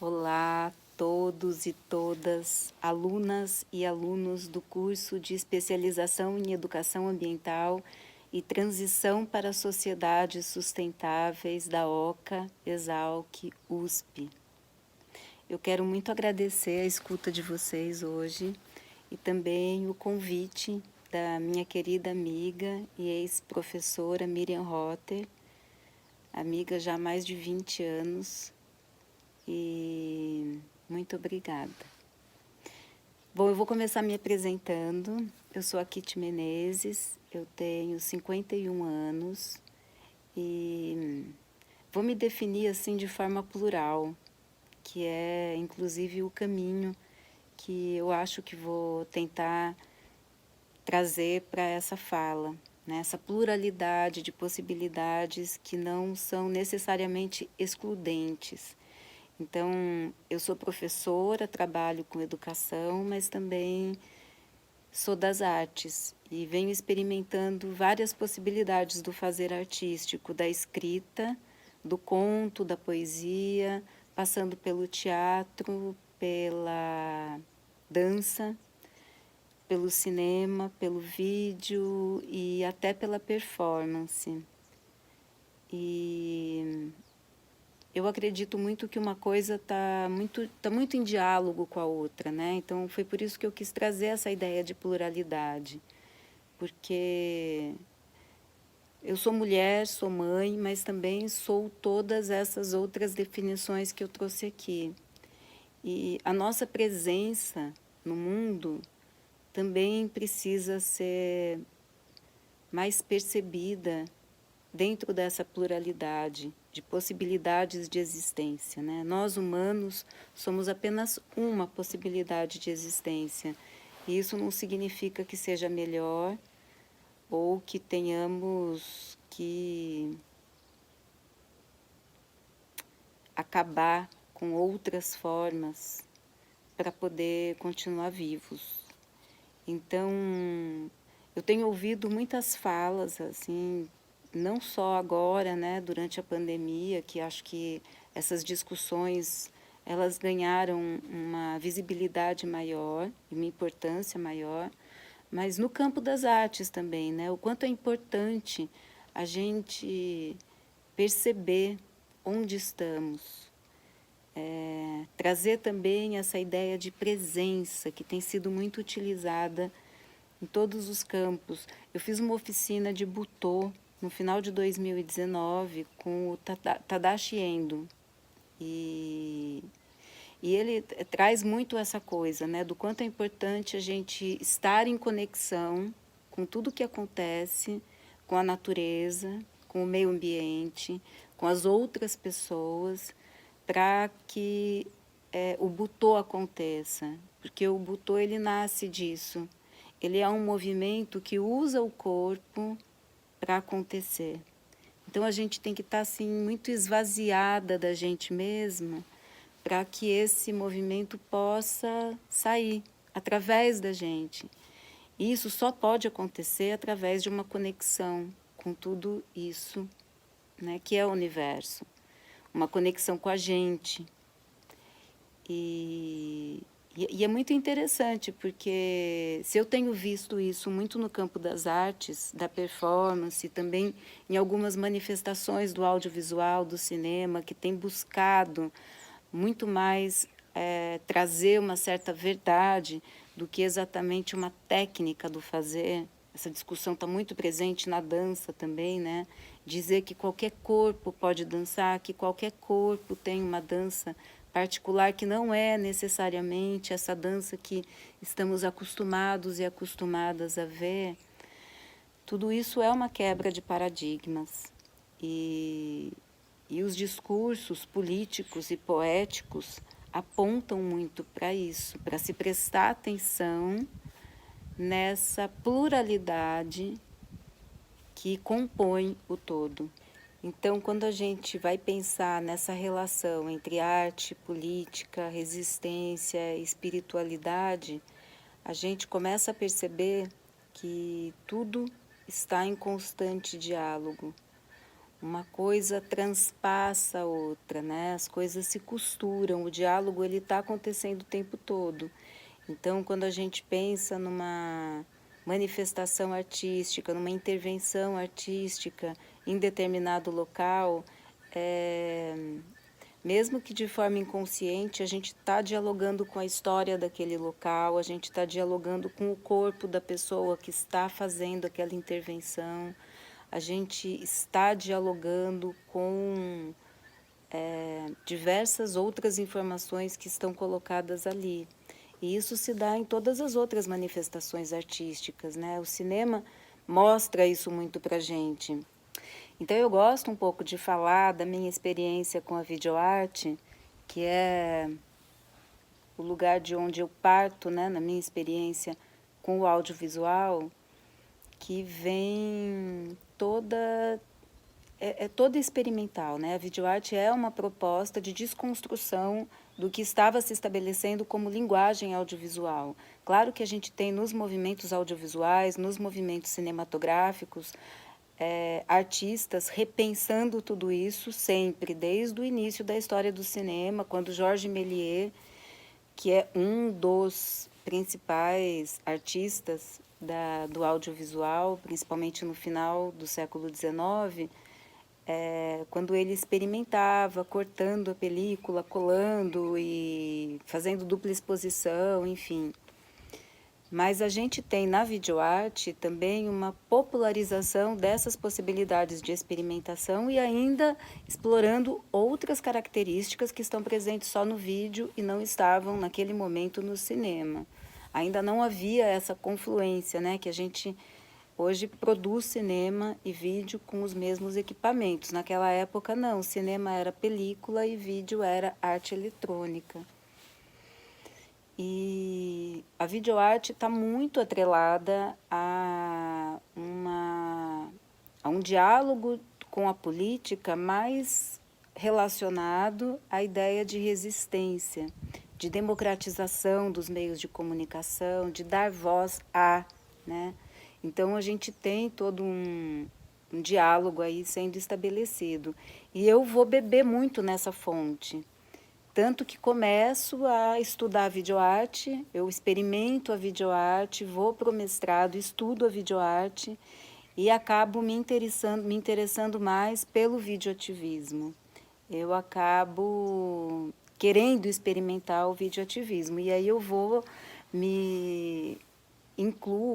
Olá, todos e todas, alunas e alunos do curso de especialização em Educação Ambiental e Transição para Sociedades Sustentáveis da OCA, Exalc, USP. Eu quero muito agradecer a escuta de vocês hoje e também o convite da minha querida amiga e ex-professora Miriam Rotter, amiga já há mais de 20 anos, e muito obrigada. Bom, eu vou começar me apresentando. Eu sou a Kitty Menezes, eu tenho 51 anos e vou me definir assim de forma plural, que é inclusive o caminho que eu acho que vou tentar trazer para essa fala, né? Essa pluralidade de possibilidades que não são necessariamente excludentes. Então, eu sou professora, trabalho com educação, mas também sou das artes e venho experimentando várias possibilidades do fazer artístico, da escrita, do conto, da poesia, passando pelo teatro, pela dança, pelo cinema, pelo vídeo e até pela performance. E eu acredito muito que uma coisa tá muito em diálogo com a outra, né? Então, foi por isso que eu quis trazer essa ideia de pluralidade, porque eu sou mulher, sou mãe, mas também sou todas essas outras definições que eu trouxe aqui. E a nossa presença no mundo também precisa ser mais percebida dentro dessa pluralidade de possibilidades de existência, né? Nós, humanos, somos apenas uma possibilidade de existência. E isso não significa que seja melhor ou que tenhamos que acabar com outras formas para poder continuar vivos. Então, eu tenho ouvido muitas falas, assim, não só agora, né, durante a pandemia, que acho que essas discussões elas ganharam uma visibilidade maior e uma importância maior, mas no campo das artes também, né, o quanto é importante a gente perceber onde estamos, trazer também essa ideia de presença que tem sido muito utilizada em todos os campos. Eu fiz uma oficina de Butô no final de 2019 com o Tadashi Endo. E, e ele traz muito essa coisa, né, do quanto é importante a gente estar em conexão com tudo que acontece, com a natureza, com o meio ambiente, com as outras pessoas, para que o Butô aconteça. Porque o Butô ele nasce disso. Ele é um movimento que usa o corpo para acontecer. Então, a gente tem que estar assim, muito esvaziada da gente mesma para que esse movimento possa sair através da gente. E isso só pode acontecer através de uma conexão com tudo isso, né, que é o universo. Uma conexão com a gente. E é muito interessante, porque se eu tenho visto isso muito no campo das artes, da performance, também em algumas manifestações do audiovisual, do cinema, que tem buscado muito mais trazer uma certa verdade do que exatamente uma técnica do fazer. Essa discussão está muito presente na dança também, né? Dizer que qualquer corpo pode dançar, que qualquer corpo tem uma dança particular que não é necessariamente essa dança que estamos acostumados e acostumadas a ver. Tudo isso é uma quebra de paradigmas. E os discursos políticos e poéticos apontam muito para isso, para se prestar atenção nessa pluralidade que compõe o todo. Então, quando a gente vai pensar nessa relação entre arte, política, resistência e espiritualidade, a gente começa a perceber que tudo está em constante diálogo. uma coisa transpassa a outra, né? As coisas se costuram, o diálogo ele está acontecendo o tempo todo. Então, quando a gente pensa numa manifestação artística, numa intervenção artística em determinado local, mesmo que de forma inconsciente, a gente está dialogando com a história daquele local, a gente está dialogando com o corpo da pessoa que está fazendo aquela intervenção, a gente está dialogando com diversas outras informações que estão colocadas ali. E isso se dá em todas as outras manifestações artísticas, né? O cinema mostra isso muito para a gente. Então, eu gosto um pouco de falar da minha experiência com a videoarte, que é o lugar de onde eu parto, né, na minha experiência com o audiovisual, que vem toda toda experimental, né? A videoarte é uma proposta de desconstrução do que estava se estabelecendo como linguagem audiovisual. Claro que a gente tem nos movimentos audiovisuais, nos movimentos cinematográficos, artistas repensando tudo isso sempre, desde o início da história do cinema, quando Georges Méliès, que é um dos principais artistas do audiovisual, principalmente no final do século XIX, quando ele experimentava, cortando a película, colando e fazendo dupla exposição, enfim. Mas a gente tem na videoarte também uma popularização dessas possibilidades de experimentação e ainda explorando outras características que estão presentes só no vídeo e não estavam naquele momento no cinema. Ainda não havia essa confluência, né, que a gente hoje produz cinema e vídeo com os mesmos equipamentos. Naquela época não, o cinema era película e vídeo era arte eletrônica. E a videoarte está muito atrelada a um diálogo com a política mais relacionado à ideia de resistência, de democratização dos meios de comunicação, de dar voz a, né? Então, a gente tem todo um diálogo aí sendo estabelecido. E eu vou beber muito nessa fonte. Tanto que começo a estudar a videoarte, eu experimento a videoarte, vou para o mestrado, estudo a videoarte e acabo me interessando mais pelo videoativismo. Eu acabo querendo experimentar o videoativismo. E aí eu vou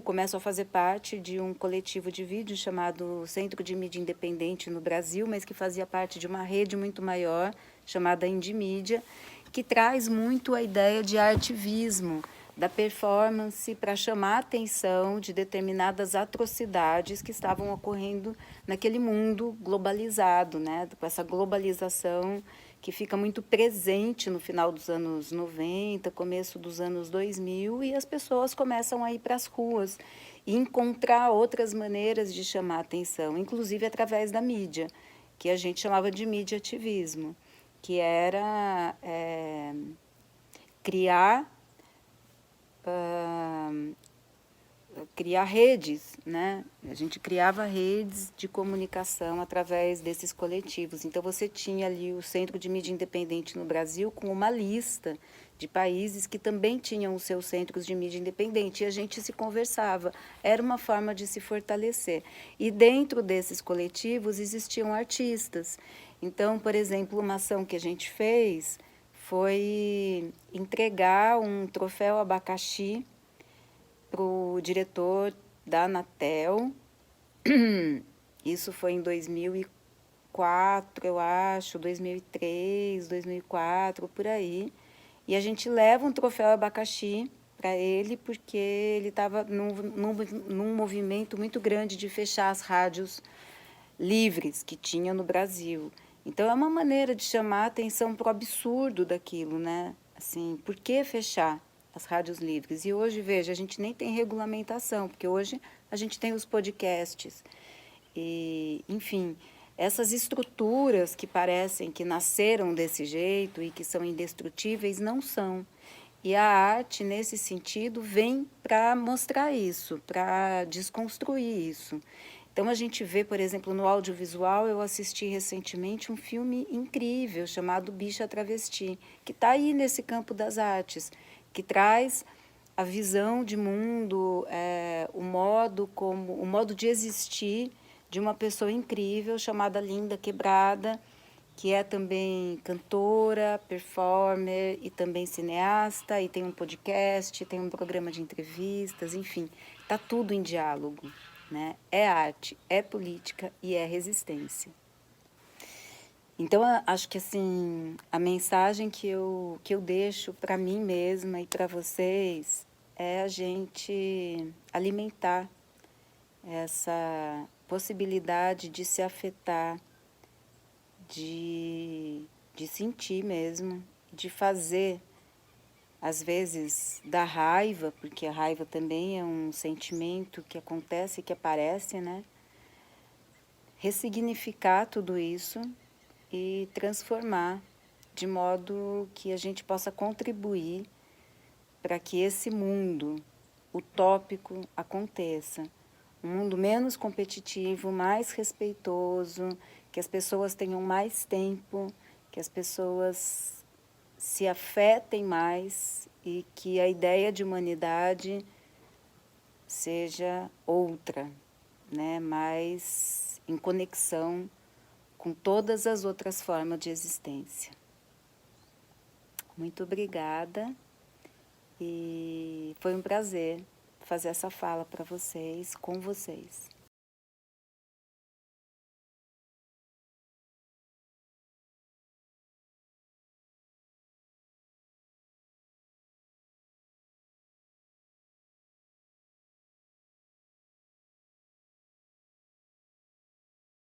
começo a fazer parte de um coletivo de vídeo chamado Centro de Mídia Independente no Brasil, mas que fazia parte de uma rede muito maior, chamada Indimídia, que traz muito a ideia de artivismo, da performance para chamar a atenção de determinadas atrocidades que estavam ocorrendo naquele mundo globalizado, né? Com essa globalização que fica muito presente no final dos anos 90, começo dos anos 2000, e as pessoas começam a ir para as ruas e encontrar outras maneiras de chamar a atenção, inclusive através da mídia, que a gente chamava de mídia ativismo, que era criar redes, né? A gente criava redes de comunicação através desses coletivos. Então, você tinha ali o Centro de Mídia Independente no Brasil com uma lista de países que também tinham os seus centros de mídia independente, e a gente se conversava. Era uma forma de se fortalecer. E dentro desses coletivos existiam artistas. Então, por exemplo, uma ação que a gente fez foi entregar um troféu abacaxi para o diretor da Anatel. Isso foi em 2004, eu acho, 2003, 2004, por aí. E a gente leva um troféu abacaxi para ele, porque ele estava num movimento muito grande de fechar as rádios livres que tinha no Brasil. Então, é uma maneira de chamar a atenção para o absurdo daquilo, né? Assim, por que fechar as rádios livres? E hoje, veja, a gente nem tem regulamentação, porque hoje a gente tem os podcasts. E, enfim, essas estruturas que parecem que nasceram desse jeito e que são indestrutíveis, não são. E a arte, nesse sentido, vem para mostrar isso, para desconstruir isso. Então, a gente vê, por exemplo, no audiovisual, eu assisti recentemente um filme incrível chamado Bicha Travesti, que está aí nesse campo das artes, que traz a visão de mundo, o modo de existir de uma pessoa incrível chamada Linda Quebrada, que é também cantora, performer e também cineasta, e tem um podcast, tem um programa de entrevistas, enfim, está tudo em diálogo, né? É arte, é política e é resistência. Então, acho que assim, a mensagem que eu deixo para mim mesma e para vocês é a gente alimentar essa possibilidade de se afetar, de sentir mesmo, de fazer, às vezes, da raiva, porque a raiva também é um sentimento que acontece e que aparece, né? Ressignificar tudo isso e transformar de modo que a gente possa contribuir para que esse mundo utópico aconteça. Um mundo menos competitivo, mais respeitoso, que as pessoas tenham mais tempo, que as pessoas se afetem mais e que a ideia de humanidade seja outra, né? Mais em conexão com todas as outras formas de existência. Muito obrigada e foi um prazer fazer essa fala para vocês, com vocês.